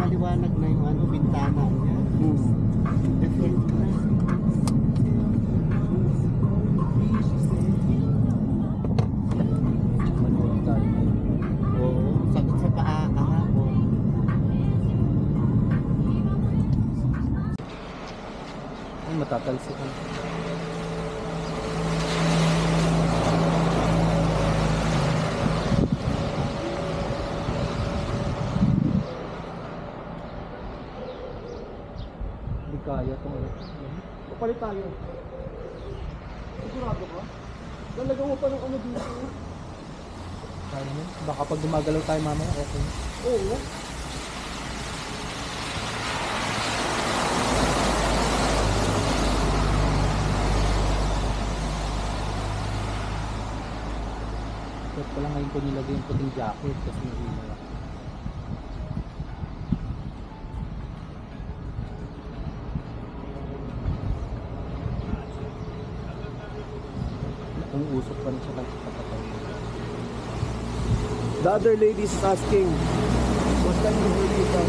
Maliwanag na yung ano, bintana niya. Different na. Manood tayo. Oo, sakit sa paa kahapon. Ay, matatalsikan. Kaya itong ano. Papalit tayo. Sigurado ka? Lalagyan mo pa ng ano dito. Kaya mo? Baka pag gumagalaw tayo mamaya, okay. Oo. But pala ngayon ko nilagay yung puting jacket kasi nahihila. Kung usok pa rin siya kapatay. The other lady is asking, what time do you pick up?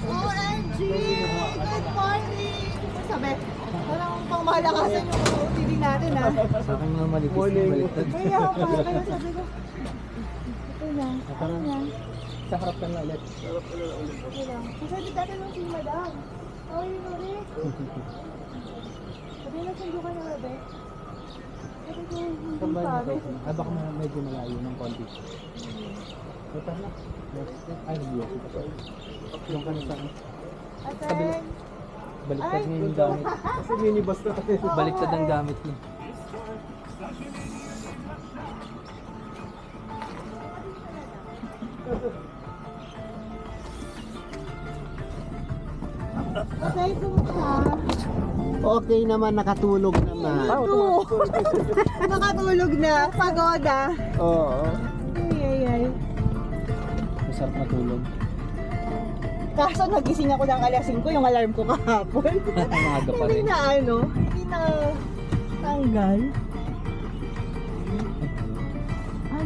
OMG! Good morning! Sabi, parang pang malakasan yung OTD natin ha. Sa akin nga malipis Morning. na baliktad. Kaya ako pa, kaya sabi ko, ito na, ito na. Sa harap ka na ulit. Okay lang. Kasi dati nung si Madam. Oh, yun ulit. Sabi na sundo ka na ba? Sabi ko, hindi Saan ba sabi. na baka medyo malayo ng konti. Ito na. Ay, nag-iwas ito pa. Yung ka na sa akin. Aten! Baliktad niya yung gamit. Kasi minibus na tayo. Baliktad ang gamit niya. Okay, kumusta? Okay naman, nakatulog naman. Ito! Nakatulog na. Pagoda. Oo. Ay. Masarap matulog. Kaso nagising ako ng alas 5 yung alarm ko kahapon. Maaga pa Hindi rin. na hindi na tanggal.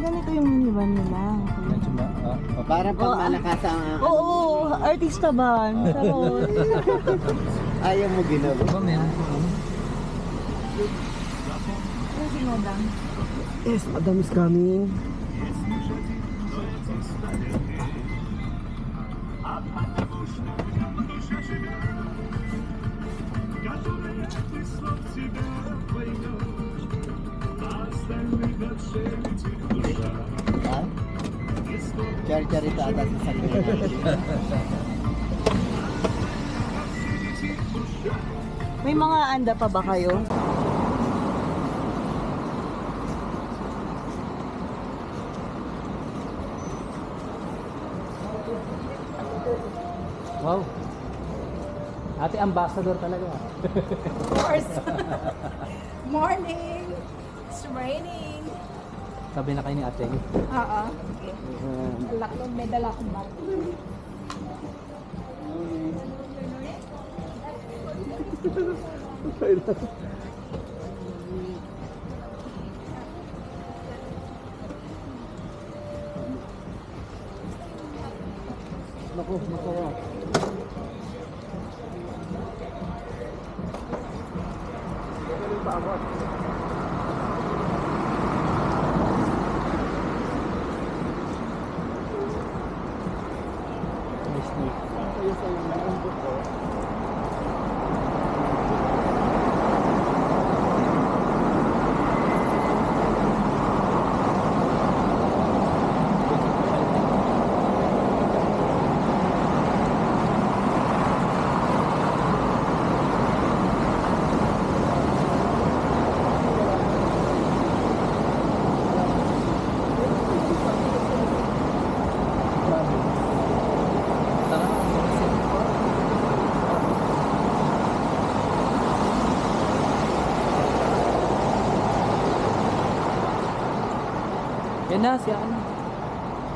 Ganito yung minivan nila. Medyo Para pang malakas ang... Oo, artista ba? Sarot. Ayaw mo ginawa. Ba, meron po. Ano si Madam? Yes, Madam is coming. Ha? Chari-charita ata sa sarili. May mga anda pa ba kayo? Wow. Ate, ambassador talaga. Of course. Morning. It's raining. Sabi na kayo ni ate. Oo. Lakong may dala akong bag. Naku, masarap. Galing pa ako. Nice night. Kaya sa yung nandun ko. na, si ano.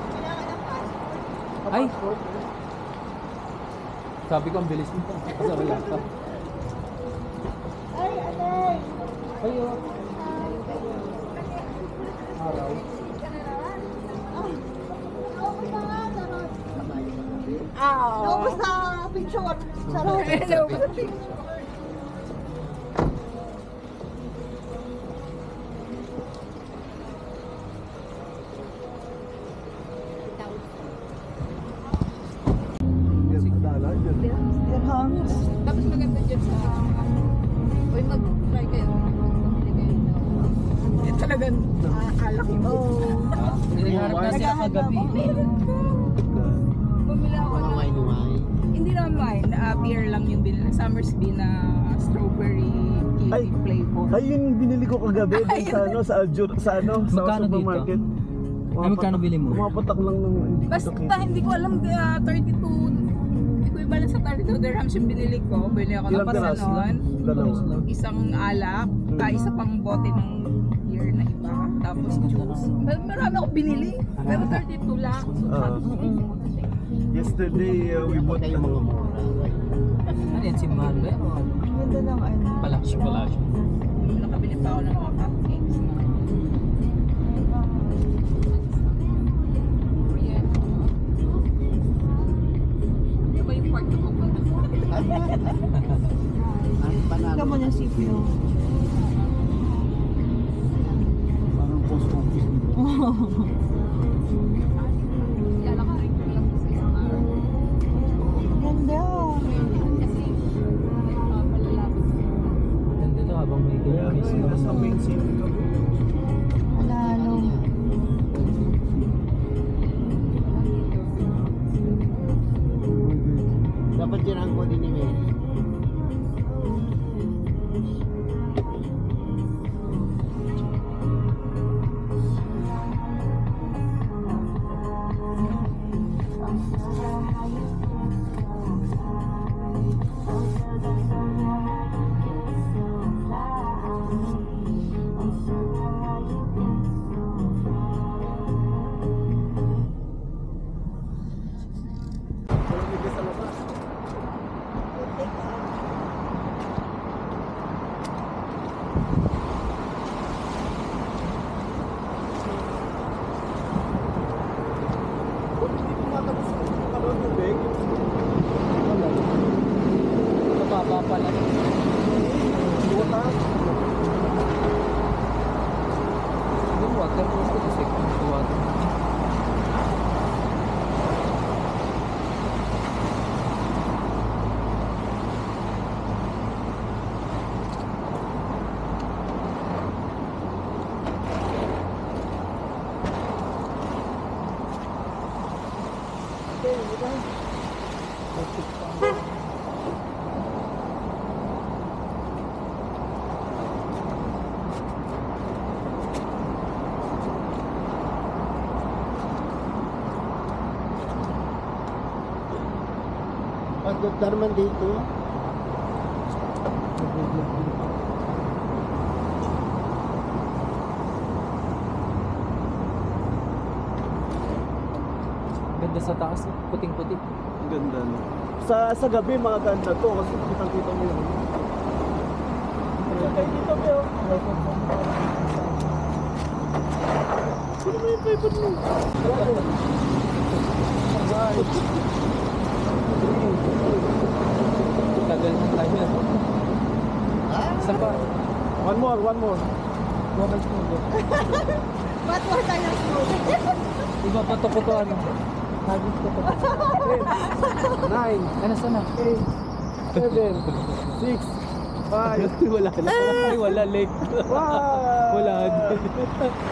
Kailangan ng passport. Ay! Sabi ko, ang bilis nito. Kasi wala ka. Ay, atay! Ayo. Araw. Naubos na nga, sarap. Ah, Naubos na picture. Sarap. Naubos na picture. Yes, madala dyan. Dirhams. Tapos maganda dyan sa... Uy, mag-try kayo. Bumili kayo. Yan talagang alak mo. Hinaharap na siya kagabi. Bumili ako Mga ng... wine wine. Hindi naman wine, beer lang yung binili. Summersby na strawberry Ay. kiwi flavor. Ay, yung binili ko kagabi dun sa ano, sa Aljur, sa ano, sa Magkano dito? supermarket. Ay, magkano bili mo? Pumapatak lang ng hindi ko Basta hindi ko alam 32 equivalent sa 32 dirhams yung binili ko. Bili ako ng Ilang piraso? pasanon, Dalawa. isang alak, isa pang bote ng beer na iba, tapos juice. Marami ako binili, pero 32 lang. Yesterday, we bought Kayo mga mura. Ano yan, simbahan ba yan? O ano? Ganda ng ano. Palasyo. Palasyo. Nakabili pa ako ng mga cupcakes. Ano ba yung part na pupunta? Ang panalo. Tingnan mo ng CPO. parang post office. Lalakarin ko lang sa isang araw. Ganda. Kasi, palalapit. Ganda to habang may kilomis. Nasa main city ka. Manalo. Dapat yan ang kodi ni Mary. Mababa pala. Yung water ko sa second to water. Pagdagdar man dito. Ganda sa taas, puting-puti. Ang ganda, no? Sa gabi, mga ganda to kasi kitang-kita mo yun. Ay, dito ba yun? Sino ba yung paper mo? Tagal ng time yan. Isa pa. One more, one more. Mobile phone ko. Ba't more tayo ng smoke? Iba pa to ko to ano. Hagis ko to. 9, Ano sana? 8, 7, 6, 5, Wala na. Ay, wala. Late. Wala din.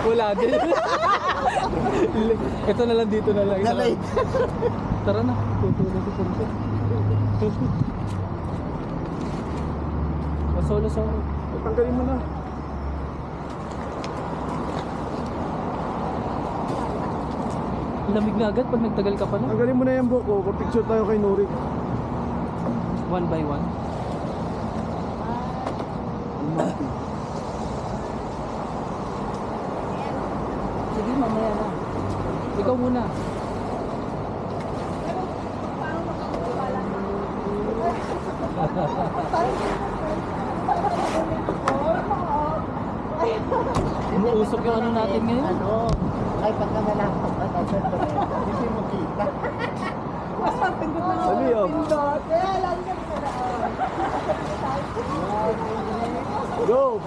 Wala din. Ito na lang dito na lang. Nalay. Tara na. Tuto na si Punto. Solo-solo. Tanggalin mo na. Lamig na agad pag nagtagal ka pa na. Tanggalin mo na yung buhok ko. Picture tayo kay Nuri. One by one. Sige, mamaya na. ikaw muna. Pero paano makakawala na? Umuusok yung ano natin ngayon. Ano? Ay, pagka malapit ka na hindi mo kita. Basta pindot na Dali, oh. pindot. Kaya lang yan sila. Go!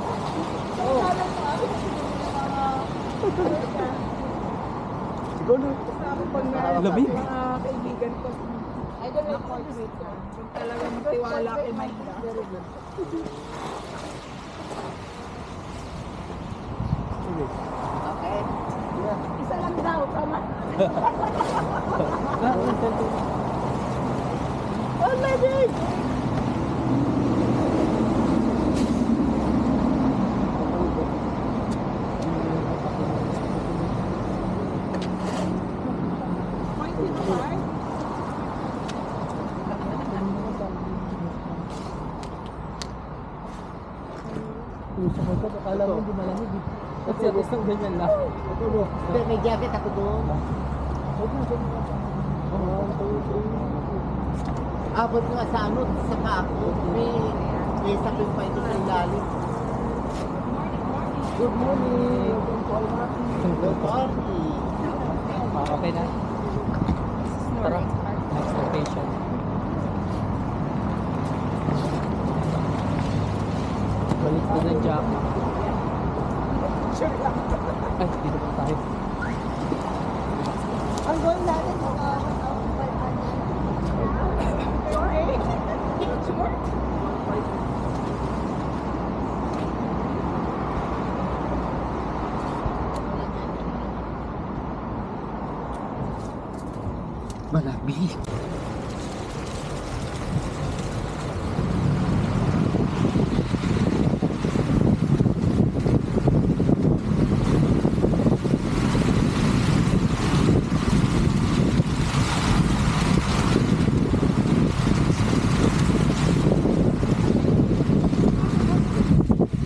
Ikaw na. Sabi pag meron Lamig. sa mga kaibigan ko, I don't know how to wait ka. Kung talagang tiwala kay Mike na. Okay? Isa lang daw, tama. Ang lamig! Point in the car. Usok ko, akala mo hindi malamig eh. Kasi at isang ganyan lang. Ito mo. Hindi, may jacket ako doon. Abot ko nga sa ano, sa ako. May sapin pa ito sa ilalim. Good morning! Good morning. Okay na. Tara, next location. Balik ko ng jacket. Ay, dito pa tayo. Ang goal natin Malamig.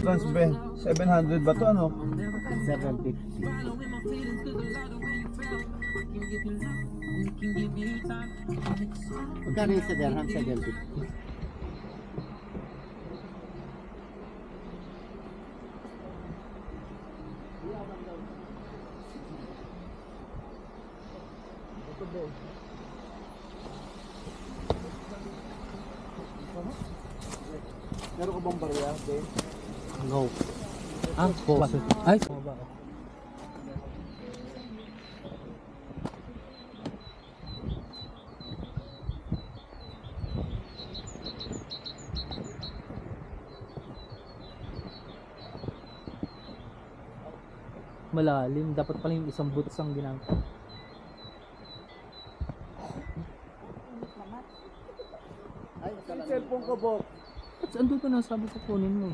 Transben. 700 ba to ano? 750. Magkano yung sa dirham? 750. Meron ka bang barya, Ben? No. Ah, pause. Ay, bumaba ako. Malalim. Dapat pala yung isang boots ang ginamit. Yung cellphone ko, Bok. Saan doon na sabi ko kunin mo?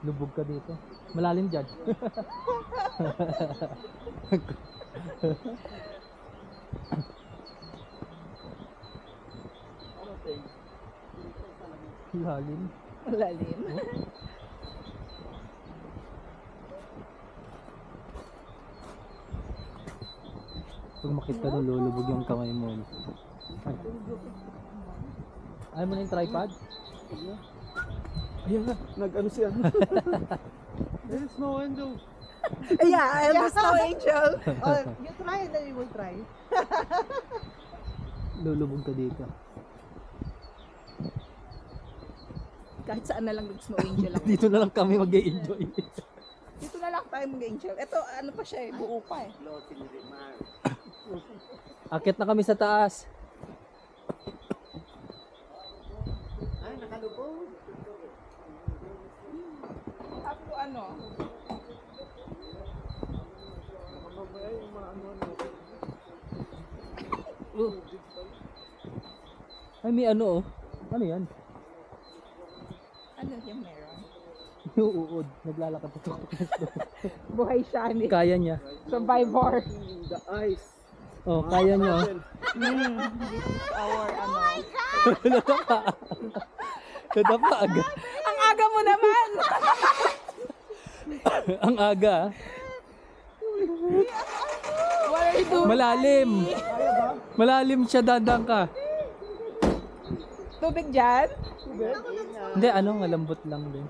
Lubog ka dito. Malalim dyan. Lalim. Lalim. Pag makita doon, lulubog yung kamay mo. Ay. Ayaw mo na yung tripod? Ayan na, nag-ano siya. There's no window. Yeah, I'm the snow angel. Oh, you try and then we will try. Lulubog ka dito. Kahit saan na lang nag-snow angel ako. Dito na lang kami mag-enjoy. Dito na lang tayo mag-angel. Ito, ano pa siya eh, buo pa eh. Akit na kami sa taas. Ay, nakalubog. Tapos ano? Ay, may ano oh. Ano yan? Ano yung meron? Yung uod. Naglalakad pa. Buhay siya ni. Kaya niya. Survivor. The ice. Oh, kaya niya. Oh. This is our ano. Nadapa. Nadapa agad. Ang aga mo naman! Ang aga. ah. What are you doing? Malalim. Malalim siya, dadang ka. Tubig dyan? Hindi, ano, malambot lang din.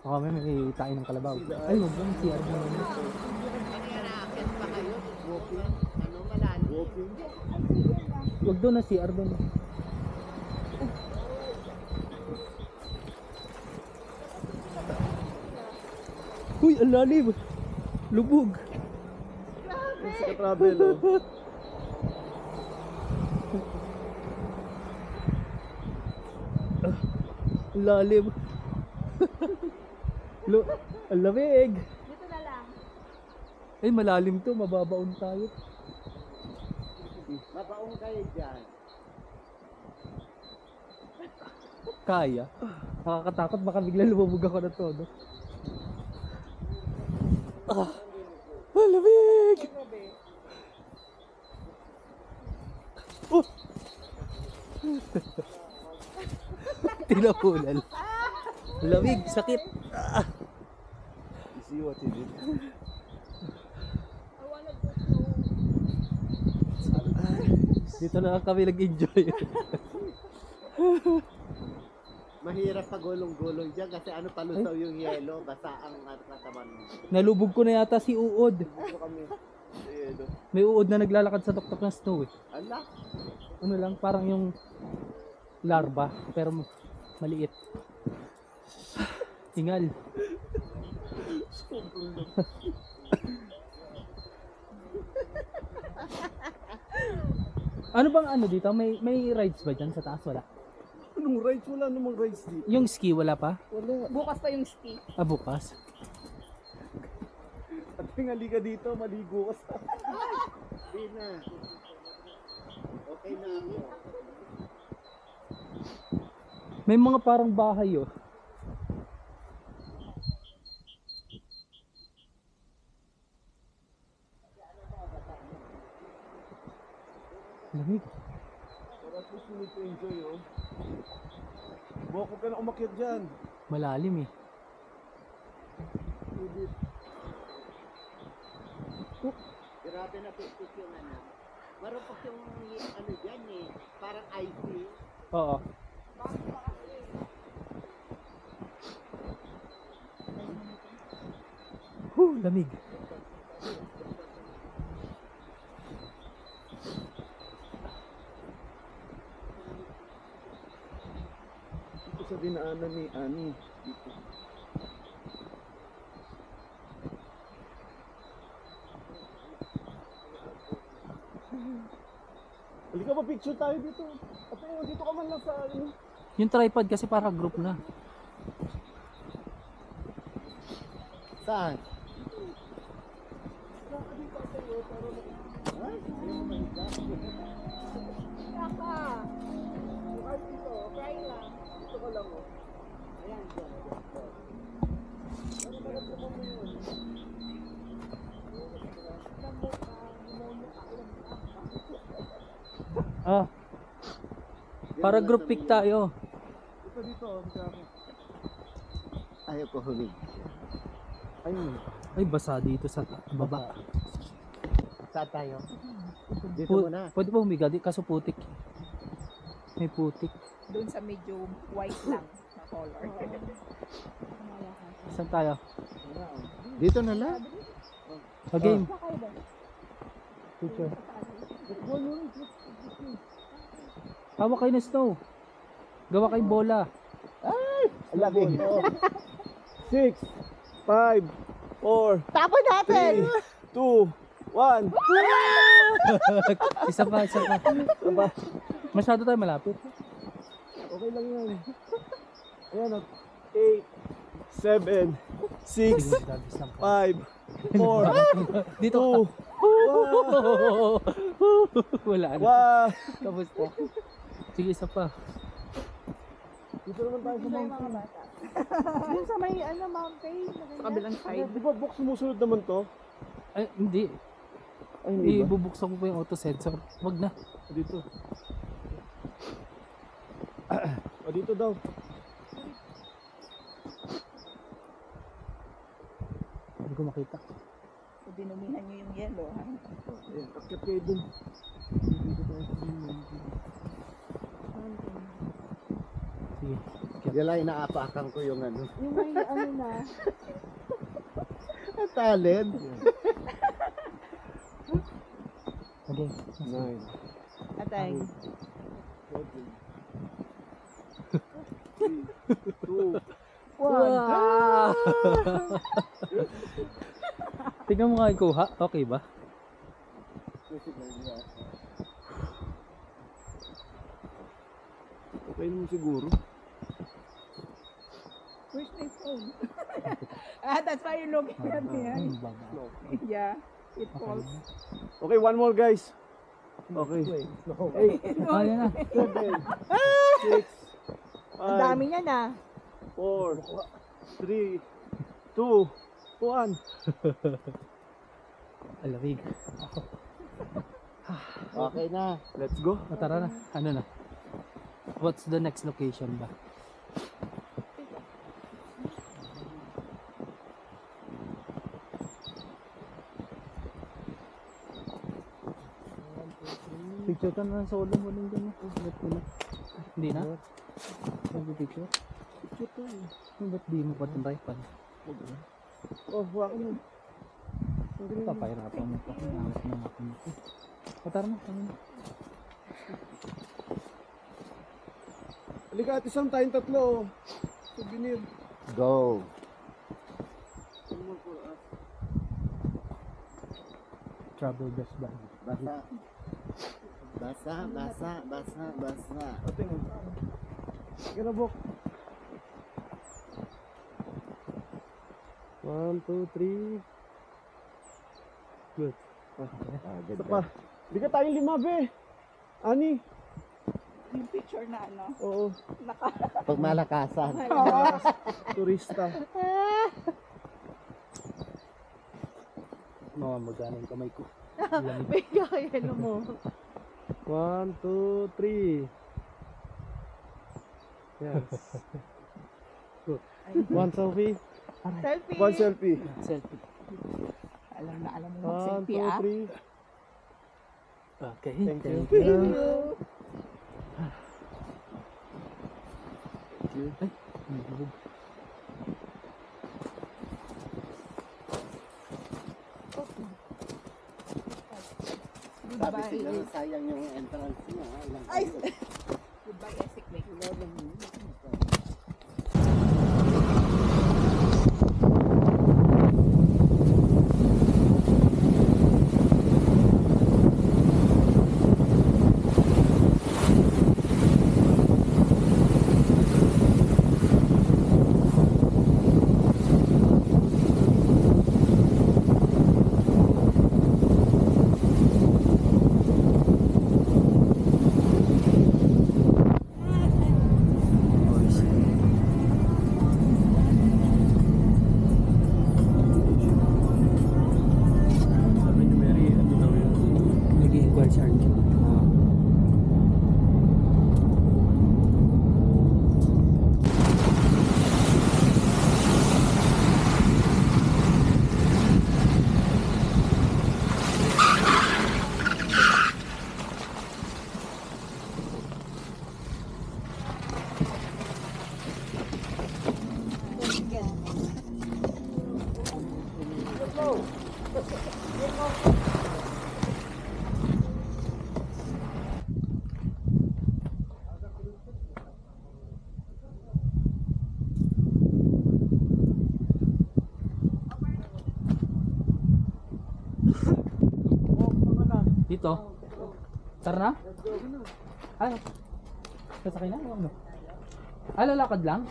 Baka may tayo ng kalabaw. Ay, huwag lang, CR na naman. Ano yan, aakyat pa kayo? Walking? Ano, malalim? Walking? Huwag doon na, CR doon. Uy, ang lalim. Lubog. Sa ka-travel, oh. Ang lalim. Ang lamig. Dito na lang. Ay, malalim to. Mababaon tayo. Mabaong kayo dyan. Kaya. Nakakatakot. Baka bigla lumabog ako na todo. Ang lamig. Oh! Tinapulan. Lamig, sakit. You see what he did? Dito na kami nag-enjoy. Mahirap pag gulong-gulong dyan kasi ano palusaw yung yelo, basa ang katawan mo. Nalubog ko na yata si Uod. Dito kami. Ayan, oh. May Uod na naglalakad sa tuktok ng snow eh. Ala, Ano lang, parang yung larva, pero maliit. Tingal. Ano bang ano dito? May rides ba dyan sa taas? Wala. Anong rides? Wala namang rides dito. Yung ski wala pa? Wala. Bukas pa yung ski. Ah, bukas. At tingali ka dito, maligo ka sa... di na. Okay na ako. May mga parang bahay oh. Lamig. Pero at least you need to enjoy, oh. Buwak ka na umakyat dyan. Malalim eh. Grabe na pipit yung ano. Marupok yung ano dyan eh. Parang icy. Oo. Lamig. Dito sa dinaanan ni Ani. Dito. Halika ba picture tayo dito? At dito ka man lang sa ano. Yung tripod kasi para group na. Saan? Saka. Bukas dito. Try lang. Dito ka lang, oh. Ah. Para group pic tayo. Dito, dito, oh. Dito ako. Ayaw ko humig. Ayun. Ay, basa dito sa baba. Saan tayo? Dito muna. Pwede ba humiga? Kaso putik. May putik. Doon sa medyo white lang na color. Saan tayo? Dito na lang. Sa game. Picture. Hawak kayo ng snow. Gawa kayong bola. Lamig. 6, 5, 4, Tapon natin! 2, 1. Isa pa, isa pa. Masyado tayo malapit. Okay lang yan. Ayan o. 8, 7, 6, 5, 4, Dito 2, wala na. 1. Tapos na. Sige, isa pa. Dito naman tayo sa mountain. Yung sa may ano, mountain. Sa kabilang side. Di ba box sumusunod naman to? Ay, hindi. Ay, hindi ba? Ibubuksan ko pa yung auto sensor. Wag na. Dito. O dito daw. Hindi ko makita. So, dinumihan nyo yung yellow, ha? Ayan, akit kayo dun. Dito tayo sa dun. Sige. Yala, inaapakan ko yung ano. Yung may ano na. Talent. Okay. 9, Atay. 2, Wow! Tingnan mo nga ikuha. Okay ba? okay naman siguro. Where's my phone? That's why you're looking at me, Ay, huh? baba. Yeah, it falls. Okay, one more guys. Okay. 8, Ah, yan na. 7, 6, Ang dami niya na. 4, 3, 2, 1. Alamig. Okay na. Let's go. O, tara na. Ano na? What's the next location ba? Picture ka na ng solo mo din dyan. Hindi na? Nag-picture? Picture to eh. Ba't di mo pa itong tripod? Oh, wala ko nun. Papahirapan mo pa. Nangas na ako nito. O, tara na. Tara na. Halika at isang tayong tatlo. Oh. Souvenir. Go. Travel best bag. Basa. Basa, basa, basa, basa. Ate mo. Ganabok. 1, 2, 3. Good. Good, Isa pa. Hindi ka tayong 5, be. Ani. Yung picture na ano. Oo. Pag malakasan. Turista. Mga magana yung kamay ko. May kaya mo. 1, 2, 3. Yes. Good. 1 selfie. Selfie. 1 selfie. Selfie. Alam mo 1, mag-selfie, 2, ah. 3. Okay. Thank you. Thank you. Ay, nabubog. Sabi Goodbye. siguro sayang yung entrance niya. Ilang Ay! tayo. Goodbye, Esik. May Sabi ni Mary, ano daw yun? Nag-i-inquire siya. Dito? Tara na? Ano? Sasakay na? O ano? Ah, lalakad lang?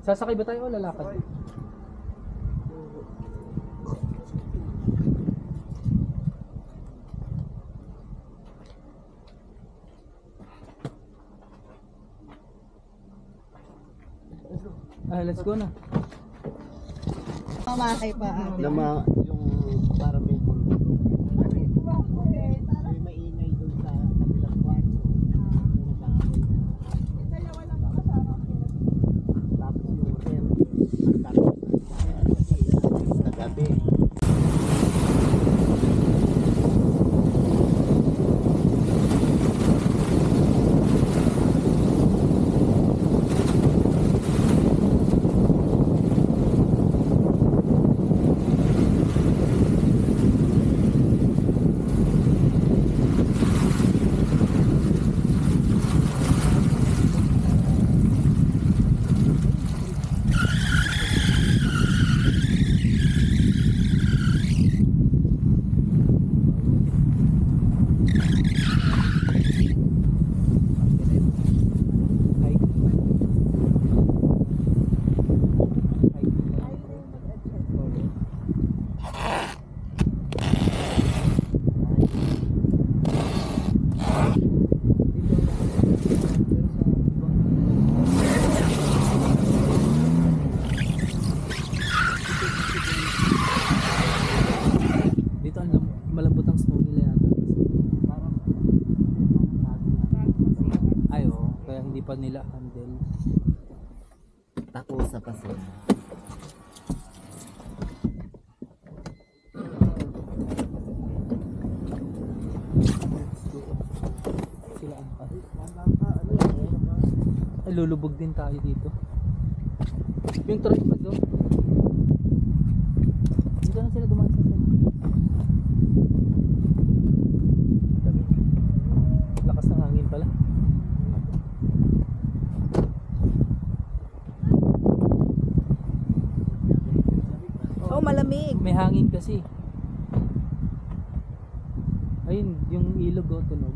Sasakay ba tayo o lalakad? Ah, let's go na. Mamahay pa ate. Yung para may mundo. May maingay doon sa kabilang kwarto. Tapos yung rent. Tapos nila, handle. Tako sa paso. Sila ang ay, lulubog din tayo dito. Yung tripod oh. Dito na sila dumaan sa sila. Lakas ng hangin pala. Oh, malamig. May hangin kasi. Ayun, yung ilog oh, tunog.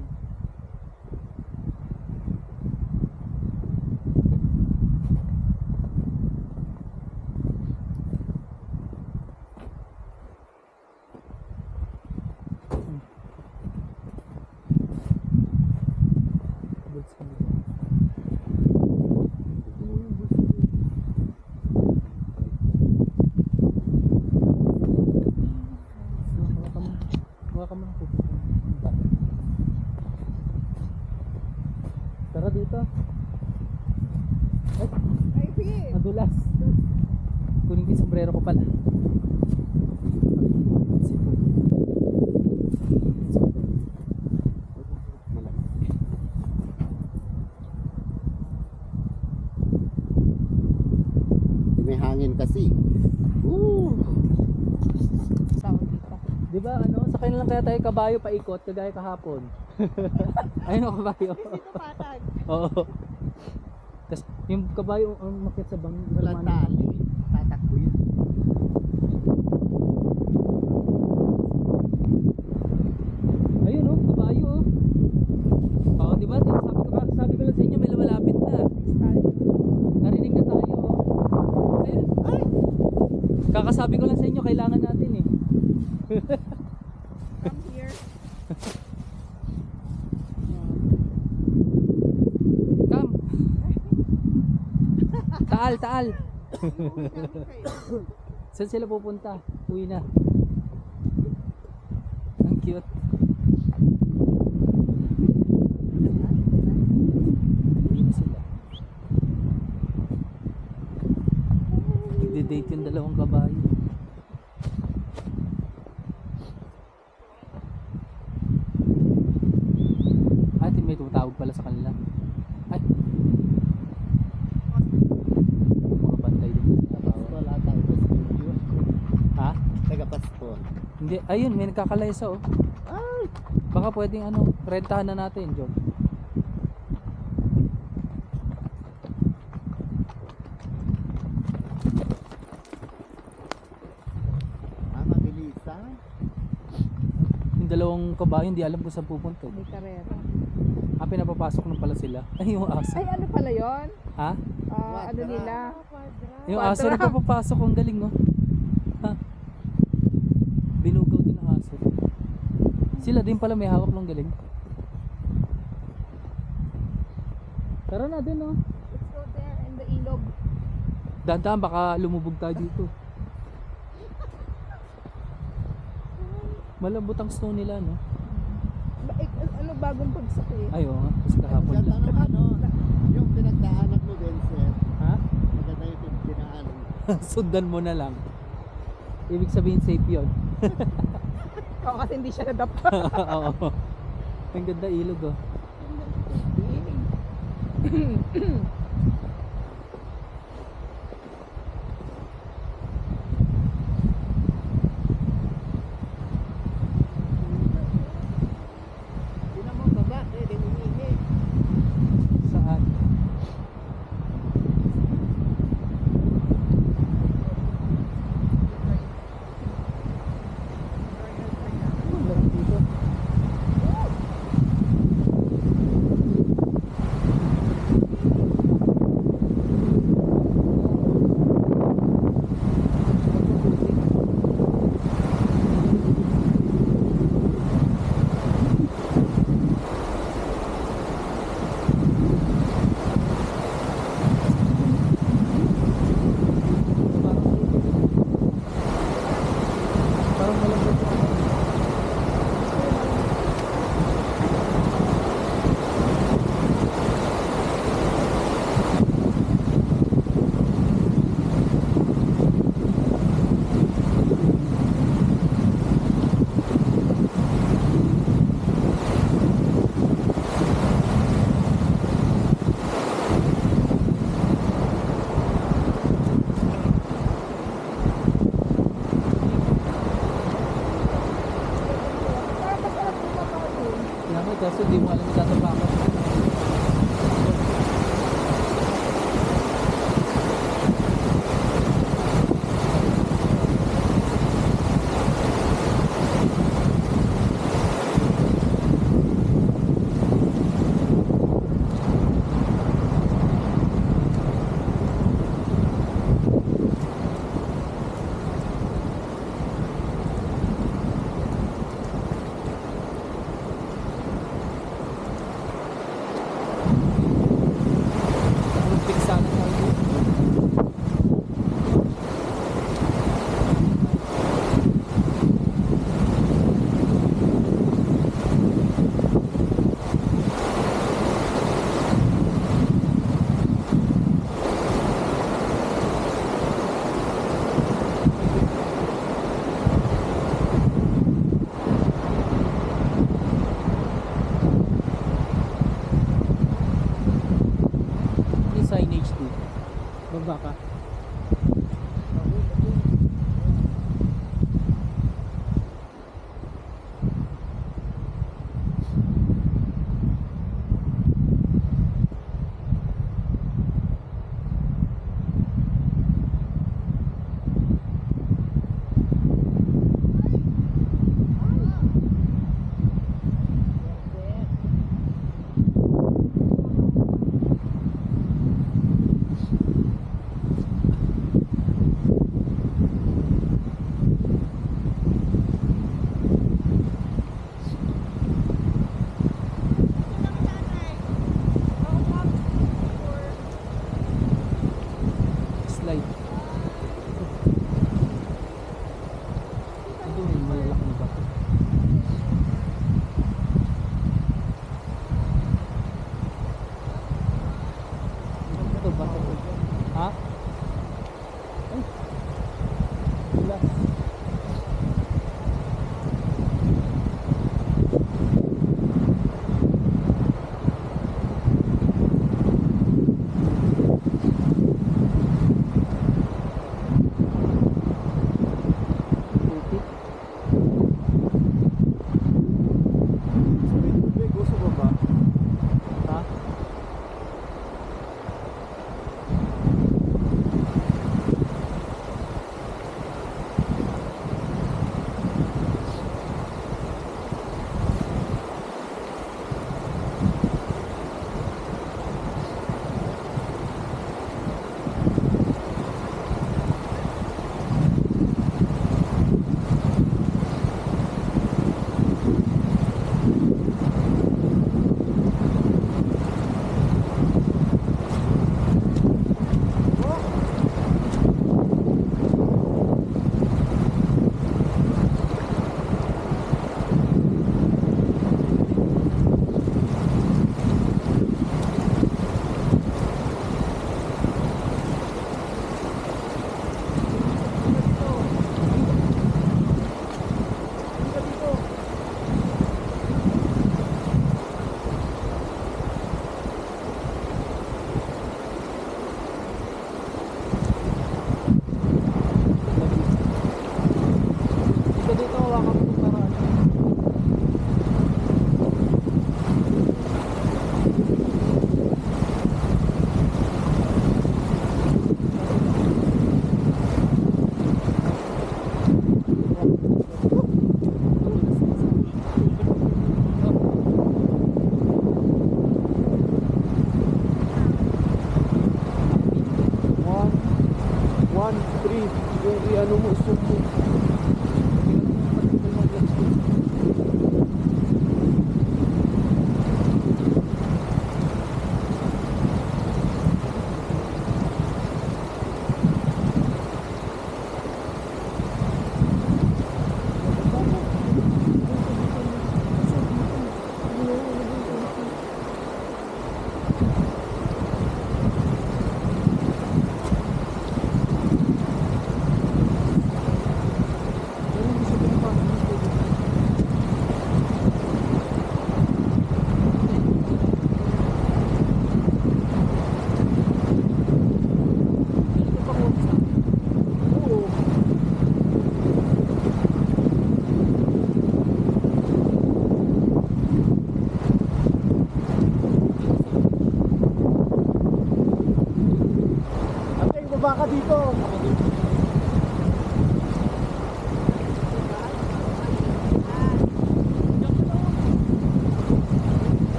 Tara dito. Ay, Ay, sige. madulas. Kunin ko yung sombrero ko pala. May hangin kasi. Sound dito. Di ba ano, sakay na lang kaya tayo kabayo paikot kagaya kahapon. Ayun o kabayo. Dito patag. Oo. Tapos yung kabayo ang makit sa bang Wala tali. Tatakbo yun. Ayun oh, kabayo oh. Oo, di ba? Sabi ko lang sa inyo may lumalapit na. Narinig na tayo oh. Ayun. Ay! Kakasabi ko lang sa inyo kailangan natin eh. Come here. Come. Taal, taal. Saan sila pupunta? Uwi na. Ang cute. Uwi na sila. Nagde-date yung dalawang kabayo. Ay, may tumatawag pala sa kanila. Ay. Mga bantay din. Pastol ata ito sa video. Ha? Taga-pastol. Hindi, ayun, may nagkakalaysa oh. Ay! Baka pwedeng ano, rentahan na natin, John. Mabilisan. Yung dalawang kabayo, hindi alam kung saan pupunta. May karera. Ah, pinapapasok na pala sila. Ay, yung aso. Ay, ano pala yon? Ha? Ano nila? Yung aso Quadra. na papapasok, ang galing oh. Ha? Binugaw din ang aso. Sila din pala may hawak ng galing. Tara na din oh. Let's go there in the ilog. Dahan-dahan, baka lumubog tayo dito. Malambot ang snow nila, no? Ano bagong bagsak eh? Ay, oo nga. Kasi kahapon Ganda lang. ng ano, yung pinagdaanan mo, Vincent. Ha? Maganda yung pinagdaanan mo. Sundan mo na lang. Ibig sabihin safe yun. Oo, kasi hindi siya nadapa. Oo. Ang ganda ilog, oh. Tinan mo, baba, pwede umihi. Saan? Ang laki dito. Kaso di mo alam yung tatapakan. Sana tayo. Yung signage dito. Baba ka. Slide. Ito may malalaking bato. Ito bato ko. Ha? Ay. Wala. Putik. May tubig, gusto mo ba? Ha? Dito dito hawakan mo para ano. One, three. Yung i-ano mo, zoom mo.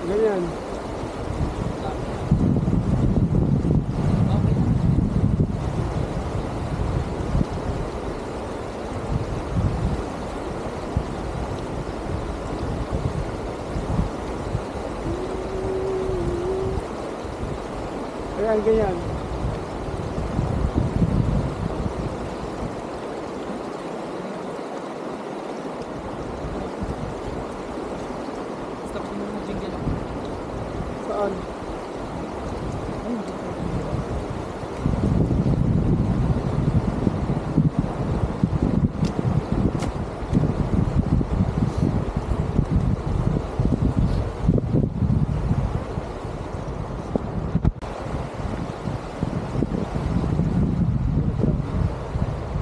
Ganyan. Okay. Ayan, ganyan. Stop mo mo jingle ako. Saan?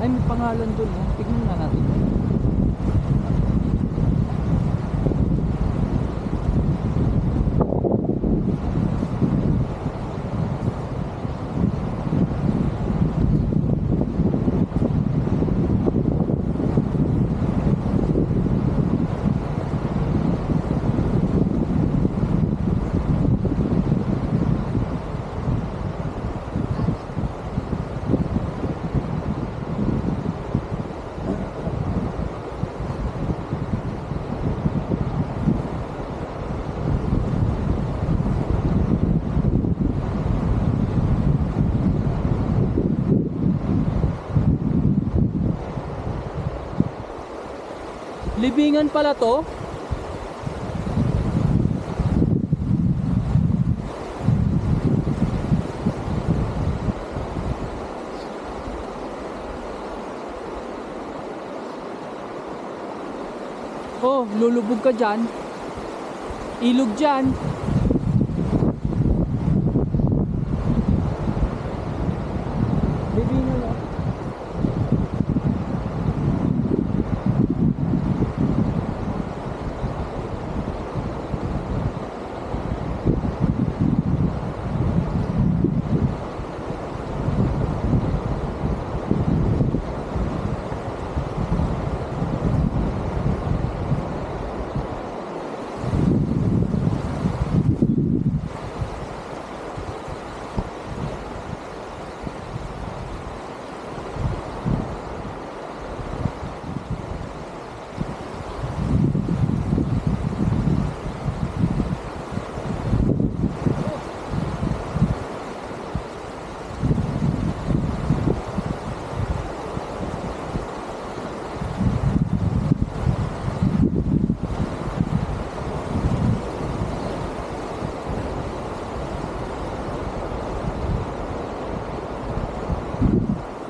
Ay, may pangalan dun, no? Tignan nga natin. Libingan pala to. Oh, lulubog ka dyan. Ilog dyan. Libingan oh.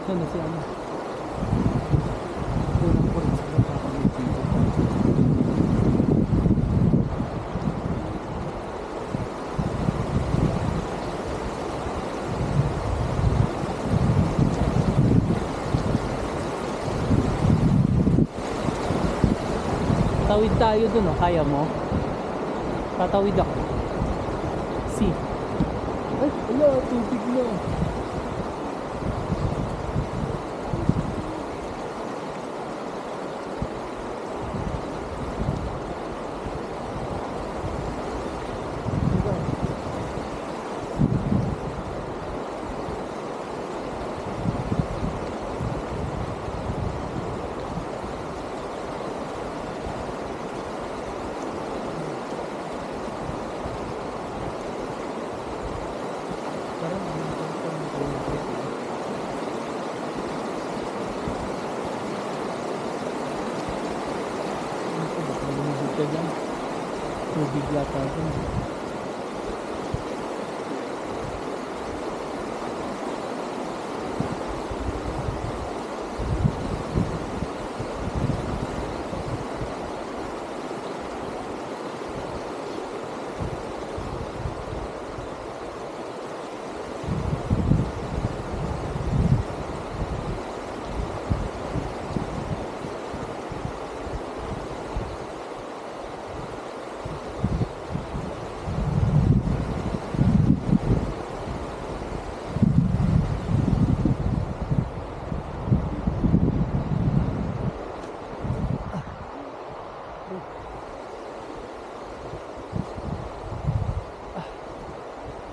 Saan na si ano? Unang po rin sila papamit dito. Tawid tayo dun, oh. Kaya mo? Tatawid ako. See? Ay, wala, tubig na. Tubig yata dun.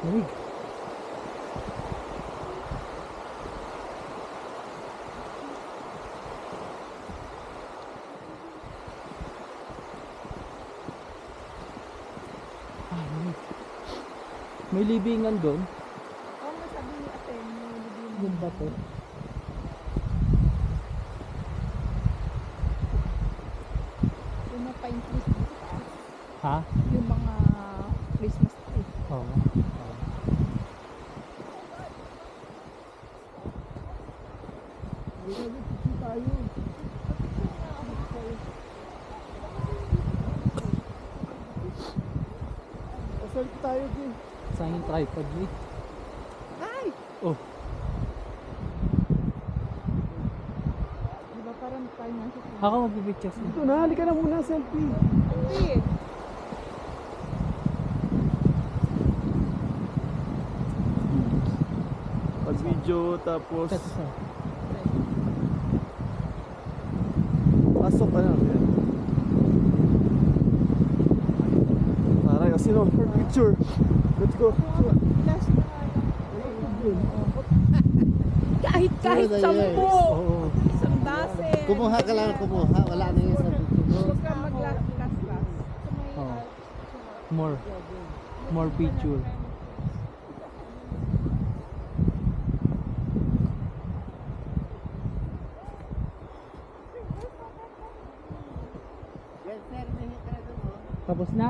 Lamig. Ah, lamig. May libingan doon. Oo, masabi ni ate, may libingan. Yun ba to? Yung mga pine trees dito taas. Ha? Yung mga Christmas tree. Oo. Asal tayo din. Saan yung tripod mo? Ay! Oh, Di ba parang tayo nasa ako magpipictures na. Ito na, halika na muna, selfie. Hindi. Pag video, tapos pasok ka na. Taray, o sino? For picture. Let's go. Last na kahit sampu. Oo. Isang dasen. Kumuha ka lang, kumuha. Wala na yun sa picture mo. Huwag ka mag-last. Oo. More picture. Yan, sir, may hit ka na doon, oh. Tapos na?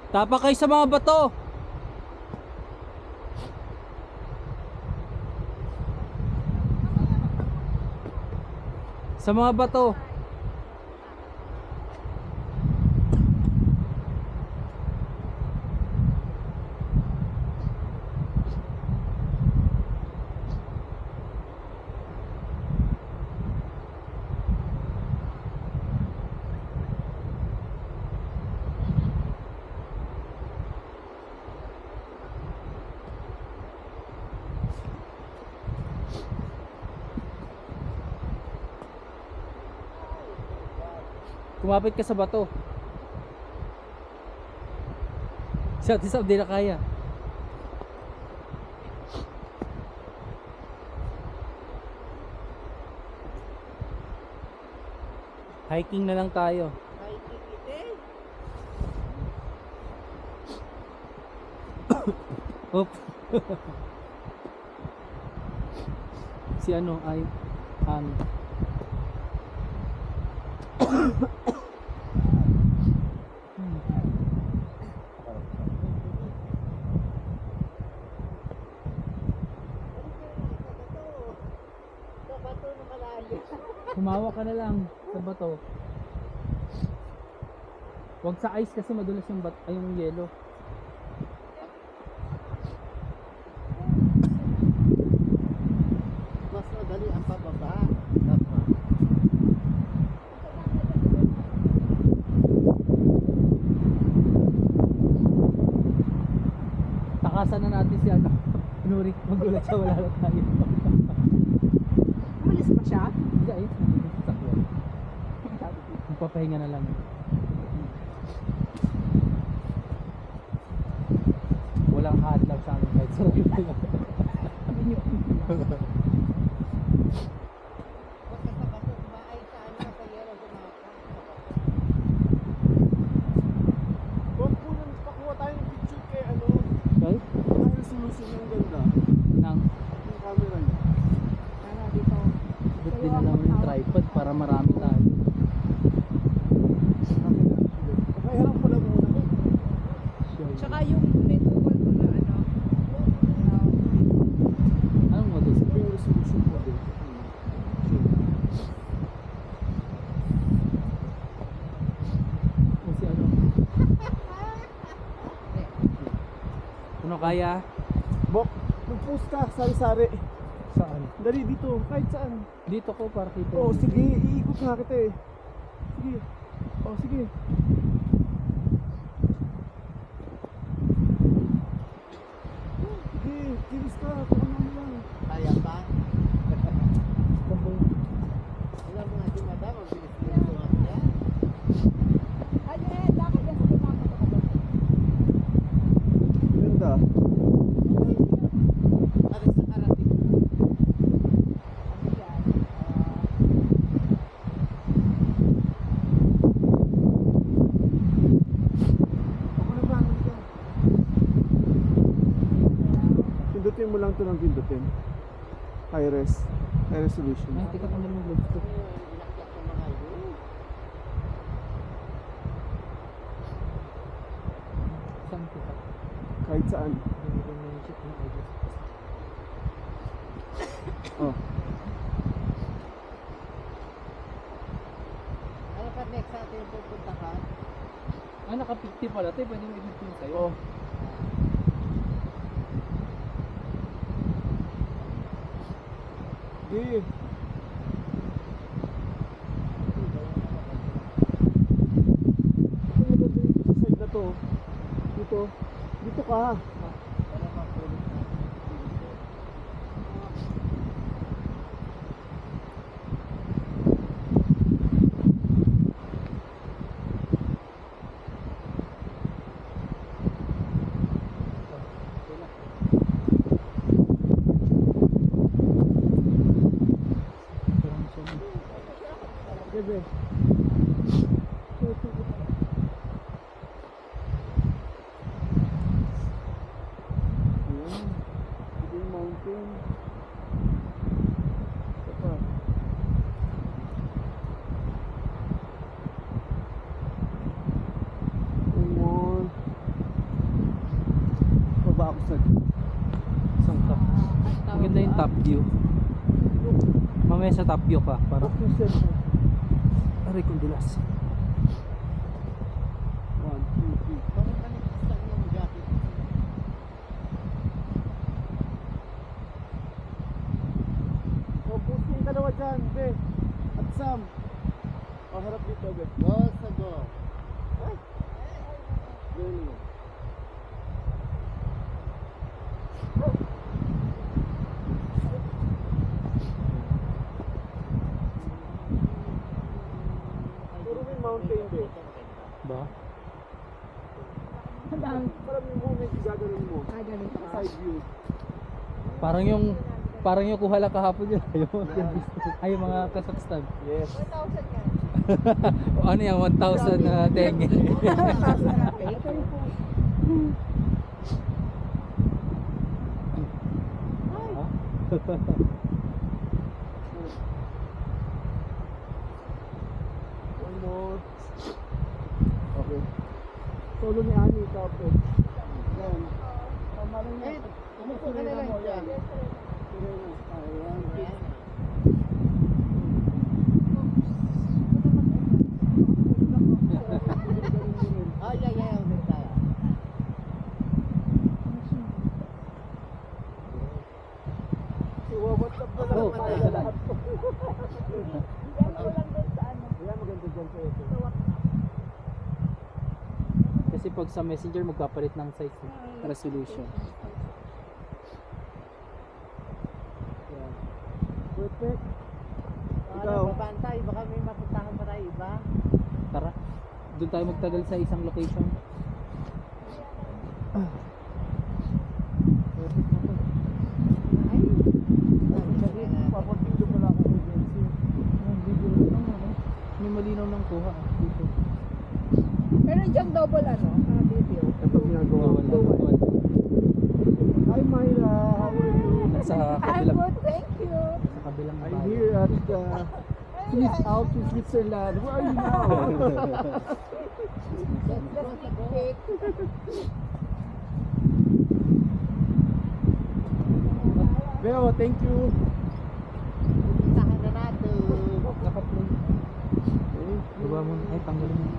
Tapak kayo sa mga bato. Sa mga bato. Kumapit ka sa bato. Shot is up, di na kaya. Hiking na lang tayo. Hiking ite. Oop. Si ano ay Sa bato na malalim. Humawa ka na lang sa bato. Huwag sa ice kasi madulas yung yung yelo. Mas madali ang pababa. Dapat. Takasan na natin si ano. Nurik, magulat siya, wala na tayo. Umalis pa siya? Hindi, ayun. Sakwa. Magpapahinga na lang. Walang hadlang sa amin kahit sarap yung Basta sa bato, kumaay sa ano, sa yelo, kumaka. Huwag po nang pakuha tayo ng picture kay ano. Okay? Ang resolution yung ganda. Nang Yung camera niya. Ano, dito. bit din na naman yung tripod para marami tayo. Okay na. Pakaharap ko lang muna. Tsaka yung may tukol ko na ano. Anong model? Yung resolution ko din. Kung si ano? Ano kaya? Bok, mag-post ka, sari-sari. Saan? Dali dito, kahit saan. Dito ko para kita. Oo, sige, iikot nga kita eh. Sige. Oo, sige. Sige, kilis ka, tumanan mo lang. Kaya pa? Alam mo nga si madam, ang bilis-bilis sumakya. Ayun, bakit yan sa tumama ko ba? Ganda. Aris sa karating. Ako naman, halika. Pindutin mo lang ito ng pindutin. High res. High resolution. Ay, tika tanggal ng gloves ko. Inakyat ko mga yun. Saan kita? Kahit saan. Oh. Ano pa next sa atin pupuntahan? Ah, naka-50 pala tayo. Pwede mo i-15 sa'yo. Oh. Sige. Ito maganda dito sa side na to. Dito. Dito ka. Bebe. Ayan. Ito yung mountain. Ito pa. Ayan. Baba ako sa Isang top. Maganda yung top view. Mamaya sa top view ka. Para aray kong dulas. 1, 2, 3. Parang kanipis lang yung jacket. O, puso yung dalawa dyan, be. At Sam. O, harap dito, be. Go sa go. Really. Puro may mountain, be. Ba? Ang dami. Parang yung moment gagawin mo. Ganito ka. Side view. Parang yung kuha lang kahapon yun. Ay, yung mga Kazakhstan. Yes. 1,000 yan. O, ano yan? 1,000 na tenge. One more. Okay. Solo ni Ani, tapos. Yan. Tama lang yan. Ano po ka na lang dyan? Ayan. Oh, yeah, yeah. Ulit tayo. What's up na lang Oh, tayo okay. lahat. Yan ko lang doon sa ano. Ayan, maganda dyan sa ito. Kasi pag sa messenger magpapalit ng size resolution. Ayan. Perfect. Ikaw. Babantay, baka may mapuntahan pa tayo iba. Tara. Doon tayo magtagal sa isang location. Perfect na to. Papunting doon pala ako kay Jency. Ang video lang ano. May malinaw ng kuha dito. Pero diyang double ano, video. Ito ginagawa ko. Dual. Hi Myra, how are you? Nasa I'm kabilang good, thank you. sa kabilang I'm bahay. here at Swiss Alps in Switzerland. Where are you now? Beo, thank you. Puntahan na natin. Naka-play. Okay. Diba mo? Ay, tanggalin mo.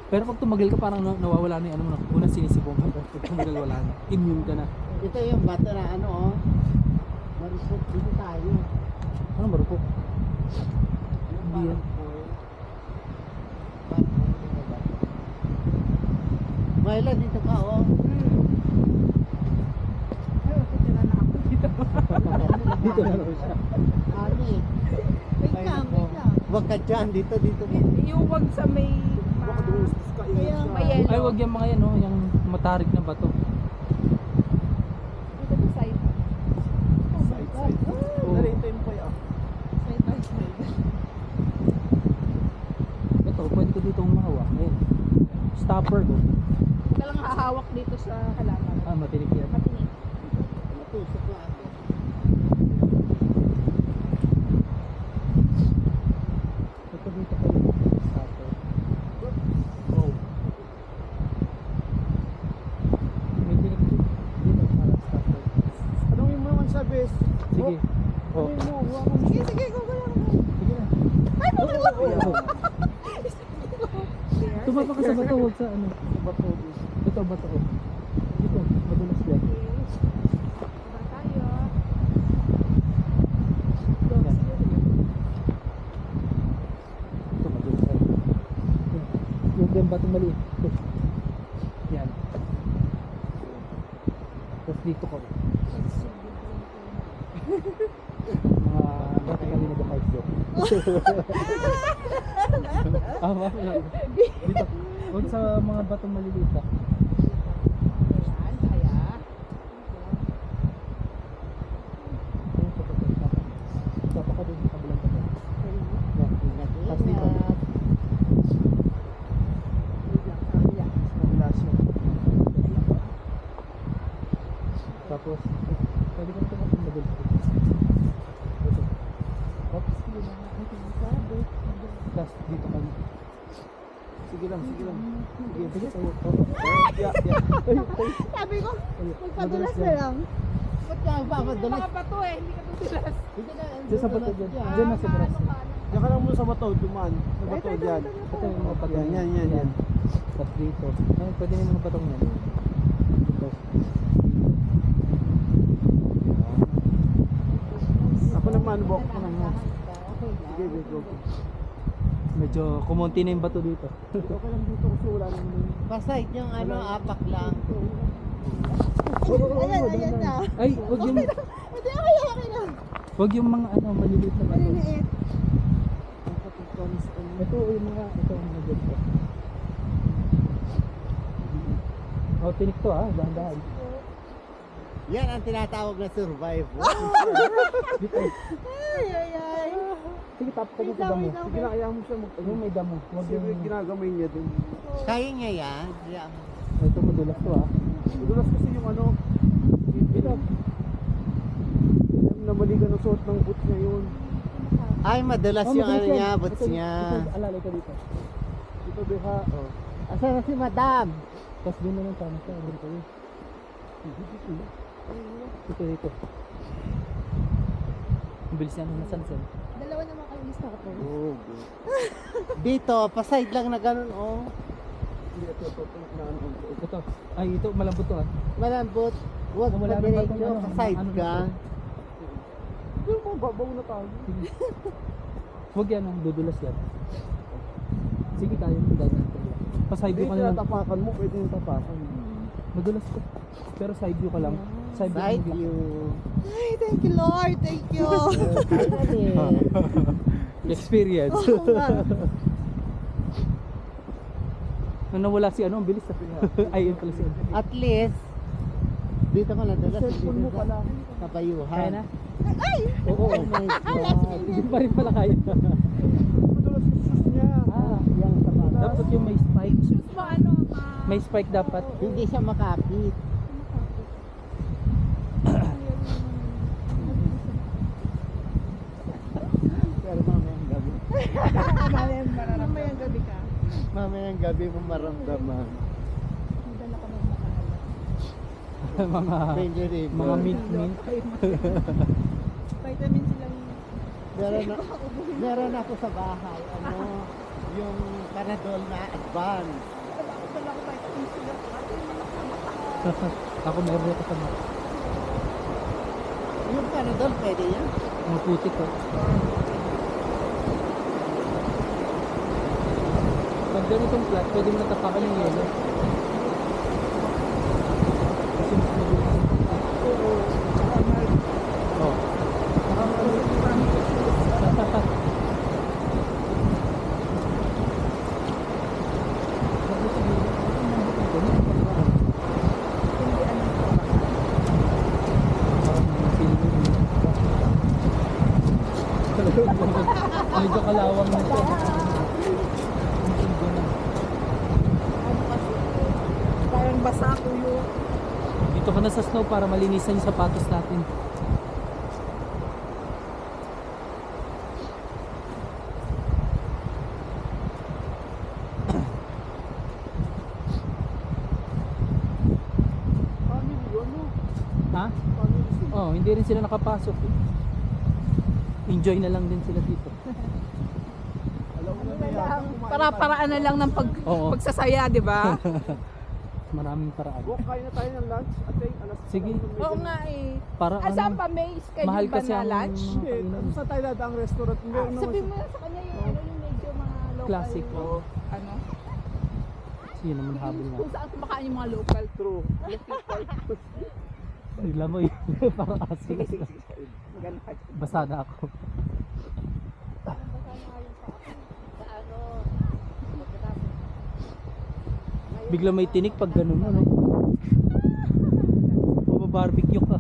Pero pag tumagal ka parang nawawala na yung ano mo na. Unang sinisibong ka. Pag tumagal wala na. Immune ka na. Ito yung bato na ano, oh. Marupok dito tayo. Anong marupok? Yung Hindi yan. Myla, dito ka, oh. Ay, titira na ako dito. Dito na raw siya. Ano eh. Wait lang, wait lang. Huwag ka dyan, dito. Yung wag sa may Baka dumustos ka Kaya may yellow. Ay, wag yung mga yan, no? Yung matarik na bato. Dito sa side. Side, side. Oh. Naritain ko yan. Side by side. Ito, pwede ko dito umahawak. Ayan. Stopper ko. Huwag ka lang hahawak dito sa halaman. Ah, matinik yan. Matinik. Matusok na ako. Ito dito kayo. Stopper. Oh. May tinik dito. Dito para stopper. Anong mo naman sa best? Sige. Oh. Ano mo? Huwag mo. Sige, sige, go lang. Sige na. Oh. Tumapa ka sa bato, huwag sa ano. Sa bato. Ito Dito ba to? Dito, madulas yan. Baba tayo. Yan. Ito, madulas yan. Yung gan batong maliit. Ito. Yan. Tapos dito ko. Mga dati kami nag-fight joke. Wala. Dito. Huwag sa mga batong maliliit ah. Ayan, kaya. Sapa ka doon sa kabilang tabi. Yan. Tapos dito. Madulas yun. Tapos, pwede kang tumakong madulas. Ito. Oops. Tapos dito kami. Sige lang, sige lang. Sige, sige sa'yo. Yeah. Sabi ko, Ayun. magpadulas na yan. lang. Ba't ka ba madulas? Mga bato eh, hindi ka tutulas. Hindi na. Diyan sa bato dyan. Diyan na sa grass. Diyan ka lang muna sa bato, dumaan. Sa bato dyan. Ito yung mga patong. Yan. Tapos dito. Ay, pwede na yung mga patong yan. Dito. Ako naman, walk ko lang yan. Sige, go. Medyo kumonti na yung bato dito. Okay lang dito kasi wala naman. Pasay yung ano, apak lang. Ayan na. Ay, wag yung, Hindi, okay na. wag yung mga ano, maliliit na bato. Maliliit. Ito yung mga, ito yung mga dito. Oh, tinik to ah, dahan-dahan. Yan ang tinatawag na survive. Dito. Ay. Sige, tap ka dito sa damo. Sige na, kaya mo siya Yung may damo. Wag Kasi yung, ginagamay niya din. Kaya niya yan. Yeah. ito madulas to ah. Madulas kasi yung ano, Dito. namaligan ng suot ng boots niya yun. Ay, madulas yung ano madulas yan. niya, boots Ito, niya. Ito, alalay ka dito. Dito beha. Oh. Asan na si madam? Tapos doon na lang sana siya. Dito. Dito. Ang bilis yan ng sunset. Dalawa naman kayo miss ako. Oh, dito, paside lang na ganun, oh. Hindi, ito, Ito. Ay, ito malambot to ah. Malambot. Huwag Wala pa nang diretso, batong ano, paside ano ka. Pero mababaw na tayo. Huwag yan ah, dudulas yan. Sige tayo, dadaan tayo. Pa-side view Hindi, ka na lang. tinatapakan mo, pwede yung tapakan. Madulas to. Pero side view ka lang. Side view. Side ka lang. view. Ay, thank you Lord. Thank you. Experience. Oo nga. Nung nawala si ano, ang bilis ah. Ay, yun pala si ano. At least, dito ka nadulas. Cellphone mo Dito pala. sa kapayuhan. Kaya na? Ay! Oo. Oh my God. Hindi pa rin pala kaya. Madulas yung shoes niya. Ah, yung sapatos. Dapat yung may spike. Shoes mo ano, May spike dapat. Hindi siya makapit. Pero mamayang gabi. Mamayang gabi ka. Mamayang gabi mo maramdaman. Dala ka magmakahala. mga Danger River. mga mint. Vitamin silang Meron ako sa bahay. Ano, yung Panadol na advance. Dala ko vitamin silang. Ako meron ako sa mga Yung Panadol, pwede yan. putik ko. Pag ganitong flat, pwede mo natapakan yung yelo. Kasi mas magulis. Oh. Medyo kalawang na ito. Parang basa ko yun. Dito ka na sa snow para malinisan yung sapatos natin. Ha? Oh, hindi rin sila nakapasok. Enjoy na lang din sila dito. Alam mo na yan. Para-paraan na lang ng Oo. pagsasaya, di ba? Maraming paraan. Buk, kain na tayo ng lunch. Ate, alas Sige. Oo nga eh. Para Saan ano, pa may schedule mahal ba kasi na ang lunch? Hindi, saan tayo dadaang restaurant? Meron naman Sabi siya. mo sa kanya yung ano yung medyo mga local. Classic. Oo. Ano? Sige naman habol nga. Kung saan kumakain yung mga local. True. Bigla mo yun. Parang aso. Sige. Maganda ka. Basa na ako. Sa ano, pagkatapos. Bigla may tinik pag ganun ano. Mababarbecue ka.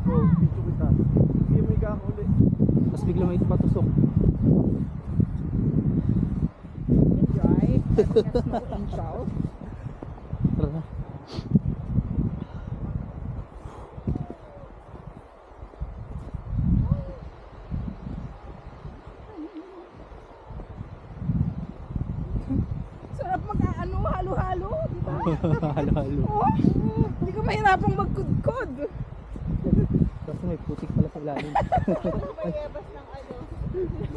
Oh, dito kita. Hindi may kakuli. Tapos bigla may patusok. Enjoy. That's no control. Tara na. Sarap mag-ano, halo-halo. Di ba? Halo-halo. Oh, hindi ka mahirapang magkudkod. Kasi may putik pala sa ilalim. Mayebas ng ano,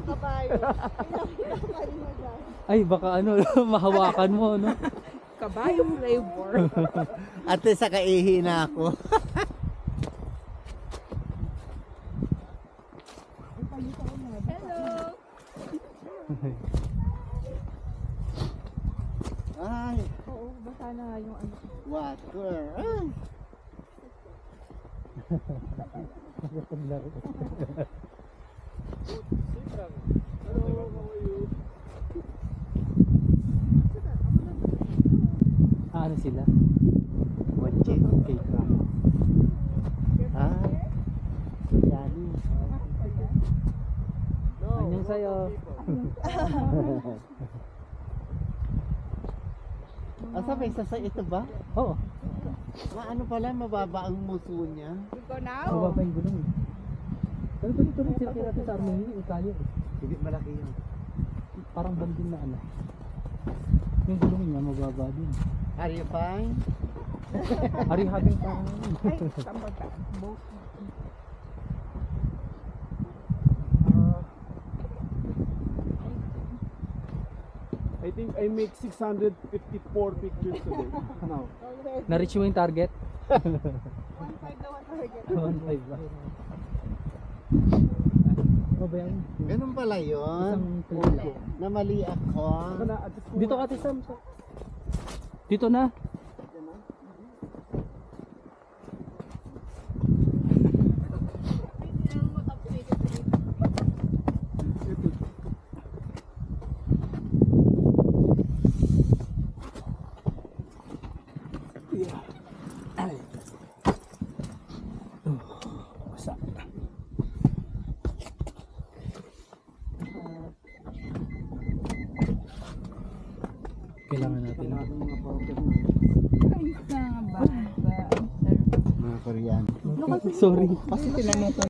kabayo. Pinakita mo dyan. Ay, baka ano, mahawakan mo, no? Kabayo flavor. Ate, sa kaihi na ako. Hello. Ay, Oo, basta na nga yung ano. water. Ay. Hello, how are you? Ano sila? Watch it. Okay, Ah, yani. Anyong sa'yo. Asa may isa sa ito ba? Oo. Ano pala, mababa ang muso niya. We go now. Mababa yung gulong eh. Pero ganito rin sila kaya natin sa Armenia, Italia eh. Hindi malaki yun. Parang banding na ano. Yung gulong niya mababa din. Are you fine? Are you having fun? Ay, tambal ka. Both. I think I make 654 pictures today. Now. Na-reach mo yung target? 1.5 daw ang target. 1.5 ba? Ano ba yan? Ganun pala yun. Isang plate. Namali ako. Ako na, at this Dito ka, Ate Sam. Dito na. Basa. Kailangan natin. mga power Ay, nga ba? Mga Koreano. Sorry. Kasi tinanong ko